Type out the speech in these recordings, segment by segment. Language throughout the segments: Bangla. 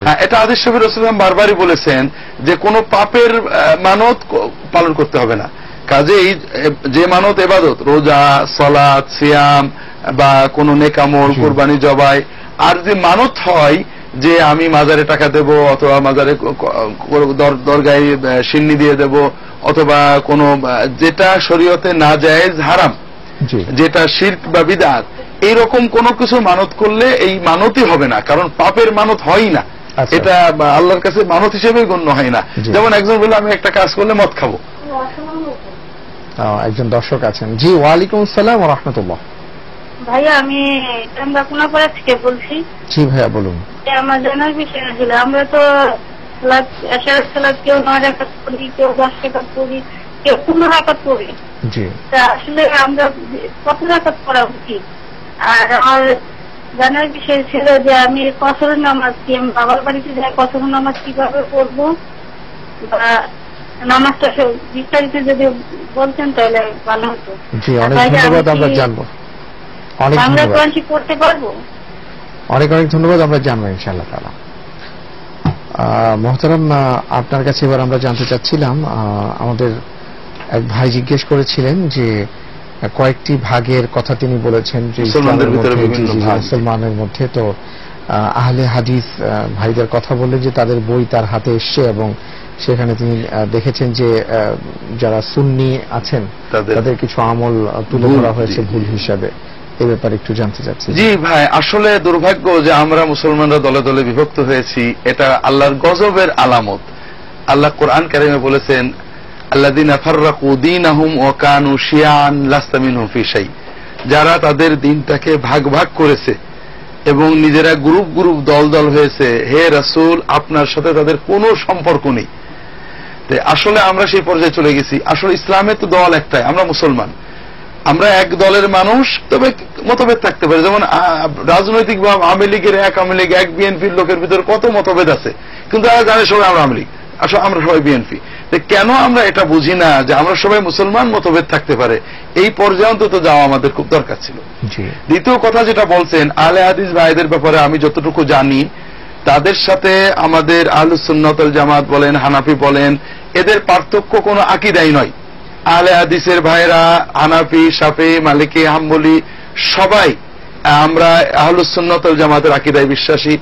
এটা হাদিস শরীফে রাসূলুল্লাহ বারবারই বলেছেন যে কোন পাপের মানত পালন করতে হবে না। কাজেই যে মানত ইবাদত, রোজা, সালাত, সিয়াম বা কোন নেক আমল, কুরবানি জবাই, আর যে মানত হয় যে আমি মাজারে টাকা দেব অথবা মাজারে দরগায় সিন্নি দিয়ে দেব অথবা কোন যেটা শরীয়তে না জায়েজ হারাম, যেটা শিরক বা বিদআত, এইরকম কোন কিছু মানত করলে এই মানতই হবে না, কারণ পাপের মানত হয় না, এটা আল্লাহর কাছে মানত হিসেবে গণ্য হয় না। যেমন একজন বলল আমি একটা কাজ করলে মদ খাবো। একজন দর্শক আছেন। জি, ওয়ালাইকুম আসসালাম ওয়া রাহমাতুল্লাহ। ভাইয়া আমি চান্দাকুনাপাড়া থেকে বলছি। জি ভাইয়া বলুন। আমার জানার বিষয় ছিল, আমরা তো সালাত কেউ 9 রাকাত পড়ি, কেউ 10 রাকাত পড়ি, কেউ 15 রাকাত পড়ি। জি, তা আসলে আমরা কত রাকাত পড়া উচিত? আর আমার জানার বিষয় ছিল যে আমি কসরের নামাজ কি আমি বাবার বাড়িতে যাই কসরের নামাজ কিভাবে পড়বো, বা নামাজটা বিস্তারিত যদি বলতেন তাহলে ভালো হতো। জি, অনেক ধন্যবাদ, আমরা জানবো। অনেক ধন্যবাদ, করতে পারবো। অনেক অনেক ধন্যবাদ, আমরা জানবো ইনশাআল্লাহ তাআলা। মোহতারাম, আপনার কাছে এবার আমরা জানতে চাচ্ছিলাম, আমাদের এক ভাই জিজ্ঞেস করেছিলেন যে কয়েকটি ভাগের কথা তিনি বলেছেন যে মুসলমানের মধ্যে, তো আহলে হাদিস ভাইদের কথা বললেন যে তাদের বই তার হাতে এসছে এবং সেখানে তিনি দেখেছেন যে যারা সুন্নি আছেন তাদের কিছু আমল তুলে ধরা হয়েছে ভুল হিসাবে। এ ব্যাপারে একটু জানতে চাচ্ছি। জি ভাই, আসলে দুর্ভাগ্য যে আমরা মুসলমানরা দলে দলে বিভক্ত হয়েছি, এটা আল্লাহর গজবের আলামত। আল্লাহ কোরআন কারিমে বলেছেন আল্লাযীনা ফাররাকু দীনাহুম ওয়া কানু শিয়াআন লাস্তা মিনহুম ফি শাই, যারা তাদের দিনটাকে ভাগ ভাগ করেছে এবং নিজেরা গ্রুপ গ্রুপ দল দল হয়েছে, হে রাসূল আপনার সাথে তাদের কোনো সম্পর্ক নেই। আসলে আমরা সেই পর্যায়ে চলে গেছি। আসলে ইসলামের তো দল একটাই, আমরা মুসলমান, আমরা এক দলের মানুষ, তবে মতভেদ থাকতে পারে। যেমন রাজনৈতিক বা আওয়ামী লীগের এক আওয়ামী লীগ, এক বিএনপির লোকের ভিতরে কত মতভেদ আছে, কিন্তু তারা জানে সবাই আমরা আওয়ামী লীগ, আসলে আমরা সবাই বিএনপি। কেন আমরা এটা বুঝি না যে আমরা সবাই মুসলমান, মতভেদ থাকতে পারে, এই পর্যায়ে অন্তত যাওয়া আমাদের খুব দরকার ছিল। দ্বিতীয় কথা যেটা বলছেন আহলে হাদিস ভাইদের ব্যাপারে, আমি যতটুকু জানি তাদের সাথে আমাদের আহলুস সুন্নাত ওয়াল জামাত বলেন, হানাফি বলেন, এদের পার্থক্য কোনো আকীদাই নয়। আহলে হাদিসের ভাইরা হানাফি, শাফিঈ, মালিকি, হাম্বলি সবাই আমরা আহলুস সুন্নাত ওয়াল জামাতের আকীদায় বিশ্বাসী।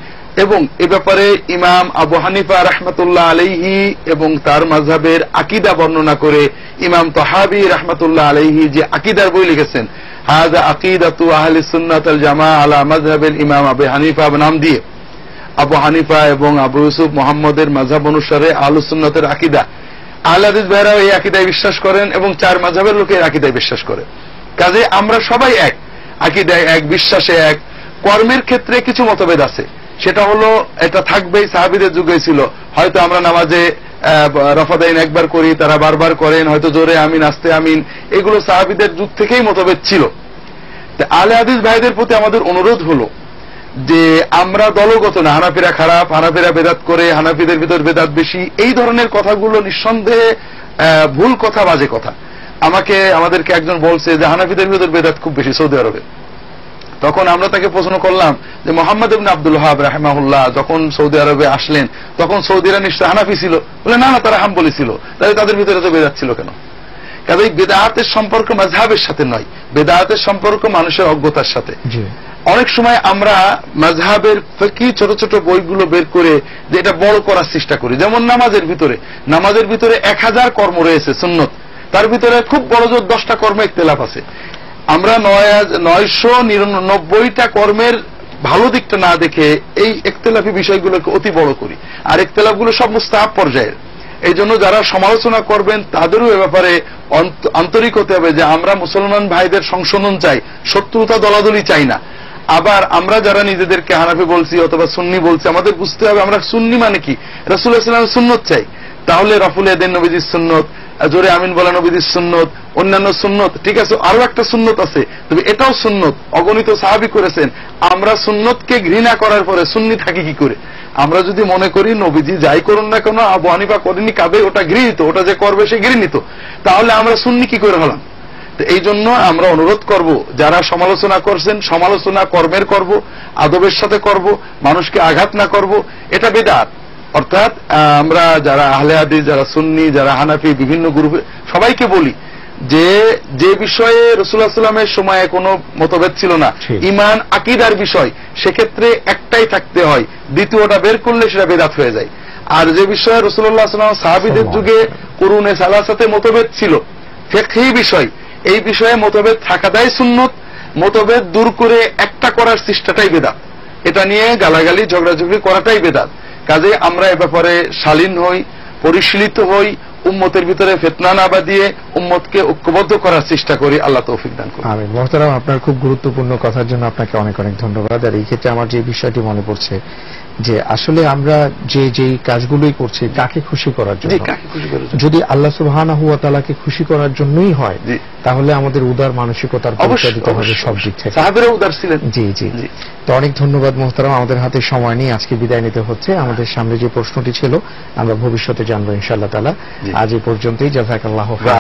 এবং এ ব্যাপারে ইমাম আবু হানিফা রাহমাতুল্লাহ আলাইহি এবং তার মাযহাবের আকীদা বর্ণনা করে ইমাম তাহাবী রাহমাতুল্লাহ আলাইহি যে আকীদার বই লিখেছেন, হাযা আকীদাতু আহলি সুন্নাত ওয়াল জামাআহ আলা মাযহাবিল ইমাম আবু হানিফা নাম দিয়ে, আবু হানিফা এবং আবু ইউসুফ মুহাম্মদের মাযহাব অনুসারে আহলুস সুন্নাতের আকীদা। আহলে হাদিস ভাইরাও এই আকীদায় বিশ্বাস করেন এবং চার মাযহাবের লোকে এই আকীদায় বিশ্বাস করে। কাজে আমরা সবাই এক, আকীদায় এক, বিশ্বাসে এক। কর্মের ক্ষেত্রে কিছু মতভেদ আছে, সেটা হলো এটা থাকবেই, সাহাবীদের যুগে ছিল। হয়তো আমরা নামাজে রফাদাইন একবার করি, তারা বারবার করেন, হয়তো জোরে আমিন, আস্তে আমিন, এগুলো সাহাবীদের যুগ থেকেই মতভেদ ছিল। আহলে হাদিস ভাইদের প্রতি আমাদের অনুরোধ হলো যে আমরা দলগত না, হানাফিরা খারাপ, হানাফিরা বেদাত করে, হানাফিদের ভিতর বেদাত বেশি, এই ধরনের কথাগুলো নিঃসন্দেহে ভুল কথা, বাজে কথা। আমাদেরকে একজন বলছে যে হানাফিদের ভিতর বেদাত খুব বেশি সৌদি আরবে। তখন আমরা তাকে প্রশ্ন করলাম যে মুহাম্মদ ইবনে আব্দুল ওয়াহাব রাহিমাহুল্লাহ যখন সৌদি আরবে আসলেন তখন সৌদিরা নিশ্চয় হানাফি ছিল? বলে না না, তারা হাম্বলি ছিল। তাহলে তাদের ভিতরে তো বেদাত ছিল কেন? কাজেই বেদাতের সম্পর্ক মাযহাবের সাথে নয়, বেদাতের সম্পর্ক মানুষের অজ্ঞতার সাথে। অনেক সময় আমরা মাযহাবের ফিকহি ছোট ছোট বইগুলো বের করে যে এটা বড় করার চেষ্টা করি। যেমন নামাজের ভিতরে 1000 কর্ম রয়েছে সুন্নত, তার ভিতরে খুব বড় জোর 10টা কর্মে ইখতিলাফ আছে। আমরা 999টা কর্মের ভালো দিকটা না দেখে এই ইখতিলাফি বিষয়গুলোকে অতি বড় করি, আর ইখতিলাফগুলো সব মুস্তাহাব পর্যায়ের। এই জন্য যারা সমালোচনা করবেন তাদেরও এ ব্যাপারে আন্তরিক হতে হবে যে আমরা মুসলমান ভাইদের সংশোধন চাই, শত্রুতা দলাদলি চাই না। আবার আমরা যারা নিজেদেরকে হানাফি বলছি অথবা সুন্নি বলছি, আমাদের বুঝতে হবে আমরা সুন্নি মানে কি, রাসূলুল্লাহ সাল্লাল্লাহু আলাইহি ওয়াসাল্লামের সুন্নত চাই। তাহলে রাফুল ইয়াদাইন নবীজির সুন্নত, জোরে আমিন বলা নবীজির সুন্নত, অন্যান্য সুন্নত, ঠিক আছে, আরো একটা সুন্নত আছে, তবে এটাও সুন্নত, অগণিত সাহাবী করেছেন। আমরা সুন্নতকে ঘৃণা করার পরে সুন্নি থাকি কি করে? আমরা যদি মনে করি নবীজি যাই করুন না কেন, আবু হানিফা করেনি, কাবে ওটা গৃহীত, ওটা যে করবে সে ঘৃণিত, তাহলে আমরা সুন্নি কি করে হলাম? তো এই জন্য আমরা অনুরোধ করব, যারা সমালোচনা করছেন, সমালোচনা কর্মের করব, আদবের সাথে করব, মানুষকে আঘাত না করব, এটা বিদআত। অর্থাৎ আমরা যারা আহলে হাদিস, যারা সুন্নি, যারা হানাফি, বিভিন্ন গ্রুপে সবাইকে বলি যে বিষয়ে রাসূলুল্লাহ সাল্লাল্লাহু আলাইহি ওয়াসাল্লামের সময়ে কোনো মতভেদ ছিল না, ঈমান আকীদার বিষয়, সেক্ষেত্রে একটাই থাকতে হয়, দ্বিতীয়টা বের করলে সেটা বিদআত হয়ে যায়। আর যে বিষয়ে রাসূলুল্লাহ সাল্লাল্লাহু আলাইহি ওয়াসাল্লাম সাহাবীদের যুগে কুরুনে সালাসাতে মতভেদ ছিল, ফিকহি বিষয়, এই বিষয়ে মতভেদ থাকাটাই সুন্নত, মতভেদ দূর করে একটা করার চেষ্টাটাই বিদআত। এটা নিয়ে গালাগালি ঝগড়াঝগড়ি করাটাই বিদআত। কাজে আমরা এ ব্যাপারে শালীন হই, পরিশীলিত হই, উম্মতের ভিতরে ফিতনা না বাঁধিয়ে উম্মতকে ঐক্যবদ্ধ করার চেষ্টা করি। আল্লাহ তৌফিক দান করুন। আমিন। মুহতারাম, আপনার খুব গুরুত্বপূর্ণ কথার জন্য আপনাকে অনেক অনেক ধন্যবাদ। আর এই ক্ষেত্রে আমার যে বিষয়টি মনে পড়ছে যে আসলে আমরা যেই কাজগুলোই করছি কাকে খুশি করার জন্য, যদি আল্লাহ সুবহানাহু ওয়া তাআলাকে খুশি করার জন্যই হয়, তাহলে আমাদের উদার মানসিকতার পরিচয় দিতে হবে সব দিক থেকে। সাহাবীরা উদার ছিলেন। জি জি। তো অনেক ধন্যবাদ মুহতারাম। আমাদের হাতে সময় নেই, আজকে বিদায় নিতে হচ্ছে। আমাদের সামনে যে প্রশ্নটি ছিল আমরা ভবিষ্যতে জানবো ইনশাআল্লাহ তাআলা। আজ এই পর্যন্তই। জাযাকাল্লাহু খাইরান।